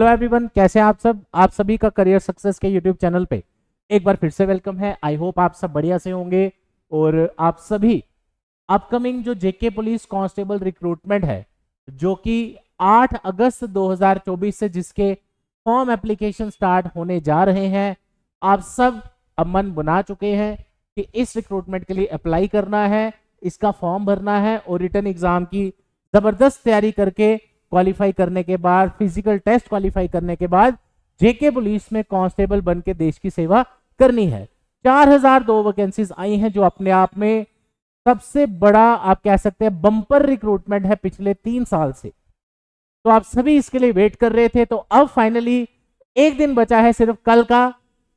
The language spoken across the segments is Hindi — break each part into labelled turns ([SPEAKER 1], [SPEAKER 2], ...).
[SPEAKER 1] हेलो एवरीवन, कैसे हैं आप सब। आप सभी का करियर सक्सेस के यूट्यूब चैनल पे एक बार फिर से वेलकम है। आई होप आप सब बढ़िया से होंगे और आप सभी अपकमिंग जो जेके पुलिस कांस्टेबल रिक्रूटमेंट है जो कि 8 अगस्त 2024 से जिसके फॉर्म एप्लीकेशन स्टार्ट होने जा रहे हैं, आप सब अब मन बना चुके हैं कि इस रिक्रूटमेंट के लिए अप्लाई करना है, इसका फॉर्म भरना है और रिटन एग्जाम की जबरदस्त तैयारी करके क्वालिफाई करने के बाद, फिजिकल टेस्ट क्वालिफाई करने के बाद जेके पुलिस में कांस्टेबल बन के देश की सेवा करनी है। 4002 वैकेंसीज आई हैं जो अपने आप में सबसे बड़ा आप कह सकते हैं बम्पर रिक्रूटमेंट है पिछले 3 साल से। तो आप सभी इसके लिए वेट कर रहे थे, तो अब फाइनली एक दिन बचा है, सिर्फ कल का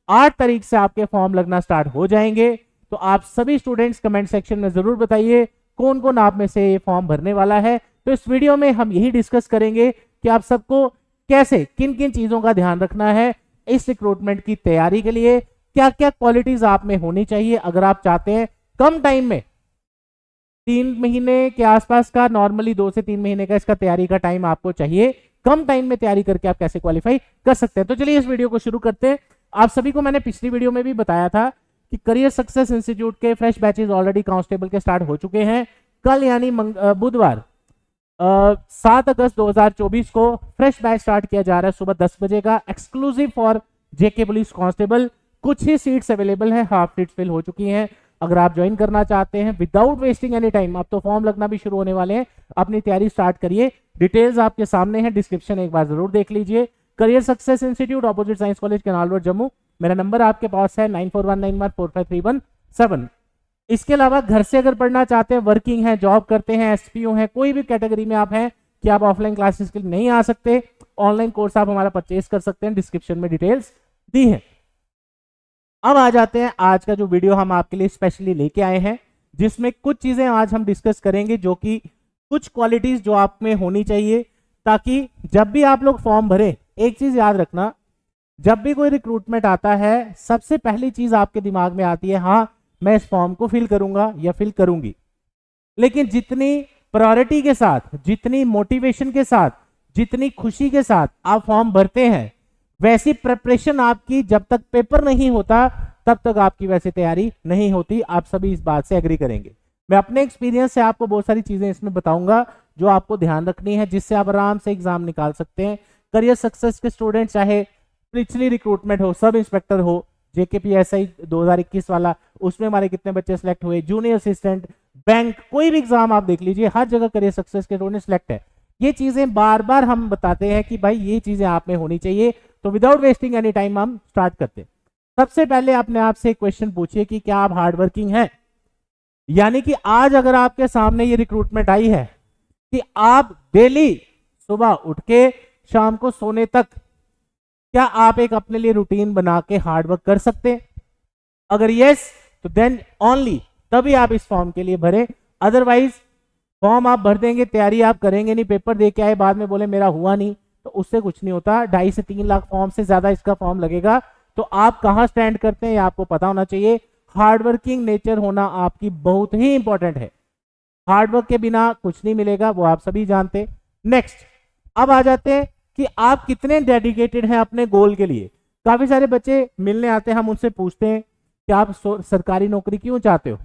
[SPEAKER 1] 8 तारीख से आपके फॉर्म लगना स्टार्ट हो जाएंगे। तो आप सभी स्टूडेंट्स कमेंट सेक्शन में जरूर बताइए कौन कौन आप में से ये फॉर्म भरने वाला है। तो इस वीडियो में हम यही डिस्कस करेंगे कि आप सबको कैसे किन किन चीजों का ध्यान रखना है इस रिक्रूटमेंट की तैयारी के लिए, क्या क्या क्वालिटीज आप में होनी चाहिए अगर आप चाहते हैं कम टाइम में, 3 महीने के आसपास का, नॉर्मली 2 से 3 महीने का इसका तैयारी का टाइम आपको चाहिए, कम टाइम में तैयारी करके आप कैसे क्वालिफाई कर सकते हैं। तो चलिए इस वीडियो को शुरू करते हैं। आप सभी को मैंने पिछली वीडियो में भी बताया था कि करियर सक्सेस इंस्टीट्यूट के फ्रेश बैचेस ऑलरेडी कांस्टेबल के स्टार्ट हो चुके हैं। कल यानी बुधवार 7 अगस्त 2024 को फ्रेश बैच स्टार्ट किया जा रहा है सुबह 10 बजे का, exclusive for JK police constable. कुछ ही सीट्स अवेलेबल है, हाफ सीट्स फिल हो चुकी हैं। अगर आप ज्वाइन करना चाहते हैं विदाउट वेस्टिंग एनी टाइम, अब तो फॉर्म लगना भी शुरू होने वाले हैं, अपनी तैयारी स्टार्ट करिए। डिटेल्स आपके सामने है, डिस्क्रिप्शन एक बार जरूर देख लीजिए। Career success institute, opposite science college, canal road, Jammu. मेरा नंबर आपके पास है 9419145317। इसके अलावा घर से अगर पढ़ना चाहते हैं, वर्किंग है, जॉब करते हैं, एसपीओ हैं, कोई भी कैटेगरी में आप हैं कि आप ऑफलाइन क्लासेस के लिए नहीं आ सकते, ऑनलाइन कोर्स आप हमारा परचेज कर सकते हैं, डिस्क्रिप्शन में डिटेल्स दी है। अब आ जाते हैं आज का जो वीडियो हम आपके लिए स्पेशली लेके आए हैं, जिसमें कुछ चीजें आज हम डिस्कस करेंगे जो कि कुछ क्वालिटीज जो आप में होनी चाहिए, ताकि जब भी आप लोग फॉर्म भरें, एक चीज याद रखना, जब भी कोई रिक्रूटमेंट आता है सबसे पहली चीज आपके दिमाग में आती है, हाँ मैं इस फॉर्म को फिल करूंगा या फिल करूंगी। लेकिन जितनी प्रायोरिटी के साथ, जितनी मोटिवेशन के साथ, जितनी खुशी के साथ आप फॉर्म भरते हैं, वैसी प्रिपरेशन आपकी जब तक पेपर नहीं होता तब तक आपकी वैसी तैयारी नहीं होती। आप सभी इस बात से एग्री करेंगे। मैं अपने एक्सपीरियंस से आपको बहुत सारी चीजें इसमें बताऊंगा जो आपको ध्यान रखनी है, जिससे आप आराम से एग्जाम निकाल सकते हैं। करियर सक्सेस के स्टूडेंट, चाहे पिछली रिक्रूटमेंट हो, सब इंस्पेक्टर हो, जेकेपीएसआई 2021 वाला, उसमें हमारे कितने बच्चे सिलेक्ट हुए, जूनियर असिस्टेंट, बैंक, कोई भी एग्जाम आप देख लीजिए, हर जगह करियर सक्सेस के स्टूडेंट सिलेक्ट है। ये चीजें बार बार हम बताते हैं कि भाई ये चीजें आप में होनी चाहिए। तो विदाउट वेस्टिंग एनी टाइम हम स्टार्ट करते हैं। सबसे पहले अपने आप से एक क्वेश्चन पूछिए कि क्या आप हार्ड वर्किंग हैं। यानी कि आज अगर आपके सामने ये रिक्रूटमेंट आई है कि आप डेली सुबह उठ के शाम को सोने तक, क्या आप एक अपने लिए रूटीन बना के हार्ड वर्क कर सकते हैं? अगर यस, तो देन ओनली तभी आप इस फॉर्म के लिए भरें। अदरवाइज फॉर्म आप भर देंगे, तैयारी आप करेंगे नहीं, पेपर दे के आए, बाद में बोले मेरा हुआ नहीं, तो उससे कुछ नहीं होता। 2.5 से 3 लाख फॉर्म से ज्यादा इसका फॉर्म लगेगा। तो आप कहां स्टैंड करते हैं ये आपको पता होना चाहिए। हार्डवर्किंग नेचर होना आपकी बहुत ही इंपॉर्टेंट है। हार्डवर्क के बिना कुछ नहीं मिलेगा, वो आप सभी जानते। नेक्स्ट, अब आ जाते हैं कि आप कितने डेडिकेटेड हैं अपने गोल के लिए। काफी सारे बच्चे मिलने आते हैं, हम उनसे पूछते हैं कि आप सरकारी नौकरी क्यों चाहते हो,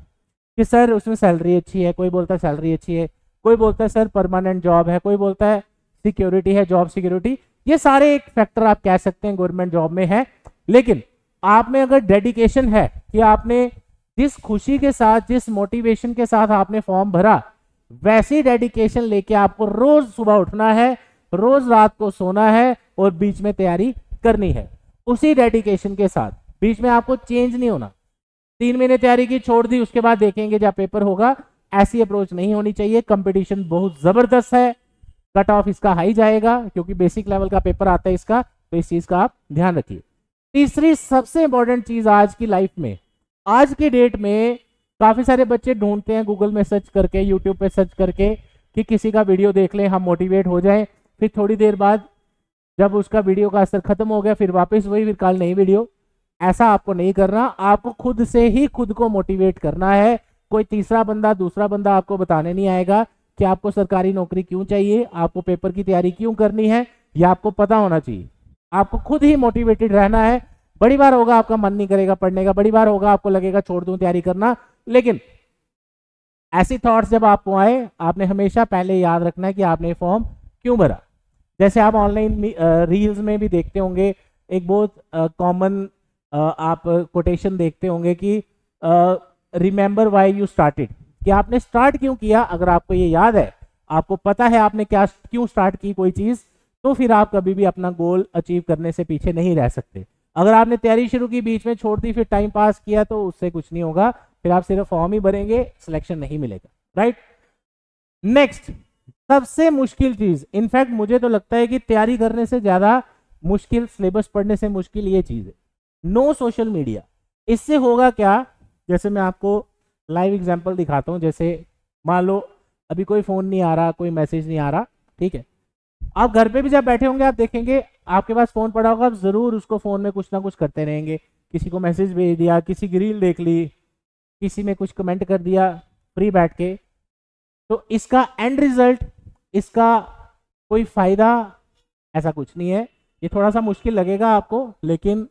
[SPEAKER 1] कि सर उसमें सैलरी अच्छी है, कोई बोलता है सैलरी अच्छी है, कोई बोलता है सर परमानेंट जॉब है, कोई बोलता है सिक्योरिटी है, जॉब सिक्योरिटी। ये सारे एक फैक्टर आप कह सकते हैं गवर्नमेंट जॉब में है। लेकिन आप में अगर डेडिकेशन है कि आपने जिस खुशी के साथ, जिस मोटिवेशन के साथ आपने फॉर्म भरा, वैसी डेडिकेशन लेके आपको रोज सुबह उठना है, रोज रात को सोना है और बीच में तैयारी करनी है उसी डेडिकेशन के साथ। बीच में आपको चेंज नहीं होना। 3 महीने तैयारी की, छोड़ दी, उसके बाद देखेंगे जब पेपर होगा, ऐसी अप्रोच नहीं होनी चाहिए। कंपटीशन बहुत जबरदस्त है, कट ऑफ इसका हाई जाएगा क्योंकि बेसिक लेवल का पेपर आता है इसका, तो इस चीज का आप ध्यान रखिए। तीसरी सबसे इंपॉर्टेंट चीज आज की लाइफ में, आज की डेट में काफी सारे बच्चे ढूंढते हैं गूगल में सर्च करके, यूट्यूब पे सर्च करके कि किसी का वीडियो देख लें, हम मोटिवेट हो जाएं। फिर थोड़ी देर बाद जब उसका वीडियो का असर खत्म हो गया, फिर वापस वही, फिर कल नई वीडियो। ऐसा आपको नहीं करना, आपको खुद से ही खुद को मोटिवेट करना है। कोई तीसरा बंदा, दूसरा बंदा आपको बताने नहीं आएगा कि आपको सरकारी नौकरी क्यों चाहिए, आपको पेपर की तैयारी क्यों करनी है। ये आपको पता होना चाहिए। आपको खुद ही मोटिवेटेड रहना है। बड़ी बार होगा आपका मन नहीं करेगा पढ़ने का, बड़ी बार होगा आपको लगेगा छोड़ दूं तैयारी करना, लेकिन ऐसी थॉट्स जब आपको आए, आपने हमेशा पहले याद रखना है कि आपने फॉर्म क्यों भरा। जैसे आप ऑनलाइन रील्स में भी देखते होंगे, एक बहुत कॉमन आप कोटेशन देखते होंगे कि रिमेंबर व्हाई यू स्टार्टेड, कि आपने स्टार्ट क्यों किया। अगर आपको ये याद है, आपको पता है आपने क्या क्यों स्टार्ट की कोई चीज, तो फिर आप कभी भी अपना गोल अचीव करने से पीछे नहीं रह सकते। अगर आपने तैयारी शुरू की, बीच में छोड़ दी, फिर टाइम पास किया, तो उससे कुछ नहीं होगा, फिर आप सिर्फ फॉर्म ही भरेंगे, सिलेक्शन नहीं मिलेगा, राइट। नेक्स्ट, सबसे मुश्किल चीज, इनफैक्ट मुझे तो लगता है कि तैयारी करने से ज्यादा मुश्किल, सिलेबस पढ़ने से मुश्किल ये चीज है, नो सोशल मीडिया। इससे होगा क्या, जैसे मैं आपको लाइव एग्जांपल दिखाता हूं। जैसे मान लो अभी कोई फोन नहीं आ रहा, कोई मैसेज नहीं आ रहा, ठीक है। आप घर पे भी जब बैठे होंगे, आप देखेंगे आपके पास फोन पड़ा होगा, आप जरूर उसको फोन में कुछ ना कुछ करते रहेंगे। किसी को मैसेज भेज दिया, किसी की रील देख ली, किसी में कुछ कमेंट कर दिया फ्री बैठ के। तो इसका एंड रिजल्ट, इसका कोई फायदा ऐसा कुछ नहीं है। ये थोड़ा सा मुश्किल लगेगा आपको, लेकिन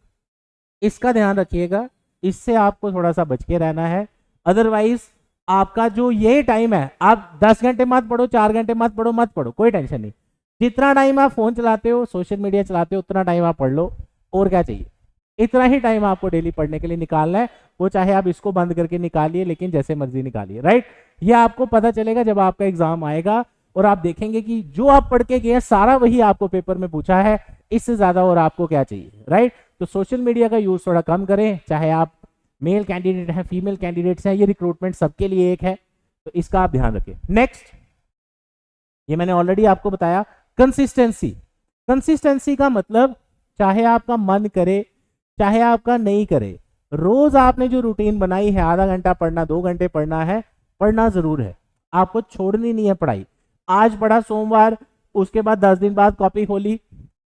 [SPEAKER 1] इसका ध्यान रखिएगा, इससे आपको थोड़ा सा बच के रहना है। अदरवाइज आपका जो ये टाइम है, आप 10 घंटे मत पढ़ो, 4 घंटे मत पढ़ो, मत पढ़ो, कोई टेंशन नहीं। जितना टाइम आप फोन चलाते हो, सोशल मीडिया चलाते हो, उतना टाइम आप पढ़ लो, और क्या चाहिए। इतना ही टाइम आपको डेली पढ़ने के लिए निकालना है, वो चाहे आप इसको बंद करके निकालिए, लेकिन जैसे मर्जी निकालिए, राइट। ये आपको पता चलेगा जब आपका एग्जाम आएगा और आप देखेंगे कि जो आप पढ़ के गए सारा वही आपको पेपर में पूछा है, इससे ज्यादा और आपको क्या चाहिए, राइट। तो सोशल मीडिया का यूज थोड़ा कम करें, चाहे आप मेल कैंडिडेट हैं, फीमेल कैंडिडेट्स हैं, ये रिक्रूटमेंट सबके लिए एक है, तो इसका आप ध्यान रखें। नेक्स्ट, ये मैंने ऑलरेडी आपको बताया, कंसिस्टेंसी। कंसिस्टेंसी का मतलब, चाहे आपका मन करे चाहे आपका नहीं करे, रोज आपने जो रूटीन बनाई है, आधा घंटा पढ़ना, 2 घंटे पढ़ना है, पढ़ना जरूर है। आपको छोड़नी नहीं है पढ़ाई। आज पढ़ा सोमवार, उसके बाद 10 दिन बाद कॉपी खोली,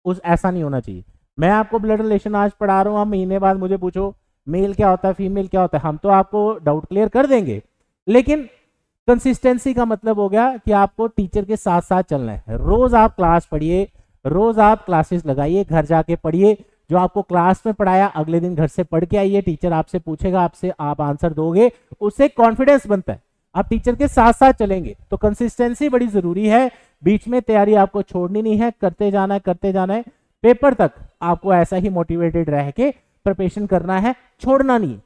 [SPEAKER 1] ऐसा नहीं होना चाहिए। मैं आपको ब्लड रिलेशन आज पढ़ा रहा हूँ, आप महीने बाद मुझे पूछो मेल क्या होता है, फीमेल क्या होता है, हम तो आपको डाउट क्लियर कर देंगे। लेकिन कंसिस्टेंसी का मतलब हो गया कि आपको टीचर के साथ साथ चलना है। रोज आप क्लास पढ़िए, रोज आप क्लासेस लगाइए, घर जाके पढ़िए, जो आपको क्लास में पढ़ाया अगले दिन घर से पढ़ के आइए। टीचर आपसे पूछेगा, आपसे आप आंसर दोगे, उससे कॉन्फिडेंस बनता है, आप टीचर के साथ साथ चलेंगे। तो कंसिस्टेंसी बड़ी जरूरी है। बीच में तैयारी आपको छोड़नी नहीं है, करते जाना है, करते जाना है। पेपर तक आपको ऐसा ही मोटिवेटेड रह के प्रिपरेशन करना है, छोड़ना नहीं।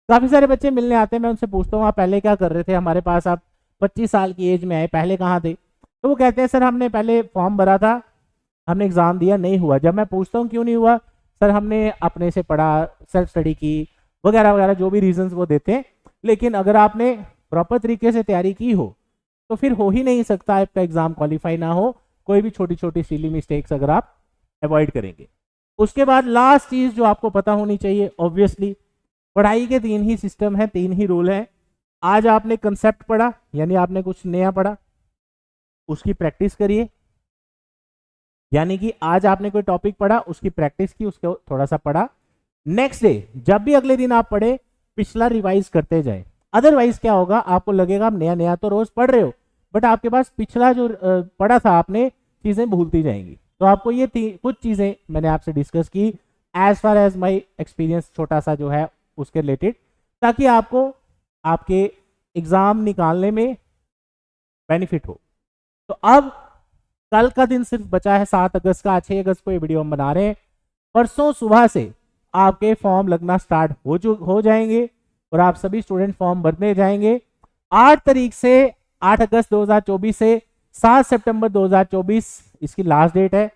[SPEAKER 1] काफी सारे बच्चे मिलने आते हैं, मैं उनसे पूछता हूँ आप पहले क्या कर रहे थे हमारे पास, आप 25 साल की एज में आए, पहले कहाँ थे। तो वो कहते हैं सर हमने पहले फॉर्म भरा था, हमने एग्जाम दिया, नहीं हुआ। जब मैं पूछता हूँ क्यों नहीं हुआ, सर हमने अपने से पढ़ा, सेल्फ स्टडी की, वगैरह वगैरह, जो भी रीजंस वो देते हैं। लेकिन अगर आपने प्रॉपर तरीके से तैयारी की हो तो फिर हो ही नहीं सकता आपका एग्जाम क्वालिफाई ना हो, कोई भी छोटी छोटी सिली मिस्टेक्स अगर आप अवॉइड करेंगे। उसके बाद लास्ट चीज जो आपको पता होनी चाहिए, ऑब्वियसली पढ़ाई के 3 ही सिस्टम है, 3 ही रूल हैं। आज आपने कंसेप्ट पढ़ा, यानी आपने कुछ नया पढ़ा, उसकी प्रैक्टिस करिए। यानी कि आज आपने कोई टॉपिक पढ़ा, उसकी प्रैक्टिस की, उसको थोड़ा सा पढ़ा। नेक्स्ट डे जब भी अगले दिन आप पढ़े, पिछला रिवाइज करते जाए। अदरवाइज क्या होगा, आपको लगेगा आप नया नया तो रोज पढ़ रहे हो, बट आपके पास पिछला जो पढ़ा था आपने, चीजें भूलती जाएंगी। तो आपको ये कुछ चीजें मैंने आपसे डिस्कस की as far as my experience, छोटा सा जो है उसके रिलेटेड, ताकि आपको आपके एग्जाम निकालने में बेनिफिट हो। तो अब कल का दिन सिर्फ बचा है 7 अगस्त का, 6 अगस्त को ये वीडियो हम बना रहे हैं। परसों सुबह से आपके फॉर्म लगना स्टार्ट हो जाएंगे और आप सभी स्टूडेंट फॉर्म भरने जाएंगे। 8 तारीख से 8 अगस्त 2024 से 7 सितंबर 2024 इसकी लास्ट डेट है।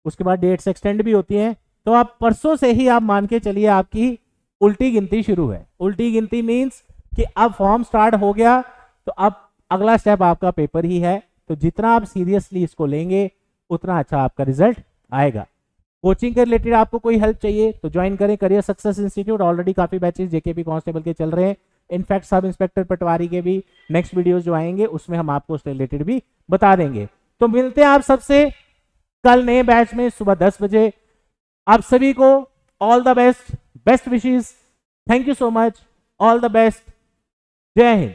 [SPEAKER 1] उसके बाद डेट्स एक्सटेंड भी होती हैं। तो आप परसों से ही आप मान के चलिए आपकी उल्टी गिनती शुरू है। उल्टी गिनती मीन्स कि अब फॉर्म स्टार्ट हो गया, तो अब अगला स्टेप आपका पेपर ही है। तो जितना आप सीरियसली इसको लेंगे उतना अच्छा आपका रिजल्ट आएगा। कोचिंग के रिलेटेड आपको कोई हेल्प चाहिए तो ज्वाइन करें करियर सक्सेस इंस्टीट्यूट। ऑलरेडी काफी बैचेस जेकेपी कांस्टेबल के चल रहे हैं। इनफैक्ट सब इंस्पेक्टर पटवारी के भी नेक्स्ट वीडियोस जो आएंगे उसमें हम आपको उससे रिलेटेड भी बता देंगे। तो मिलते हैं आप सबसे कल नए बैच में सुबह 10 बजे। आप सभी को all the best, best wishes, thank you so much, all the best, जय हिंद।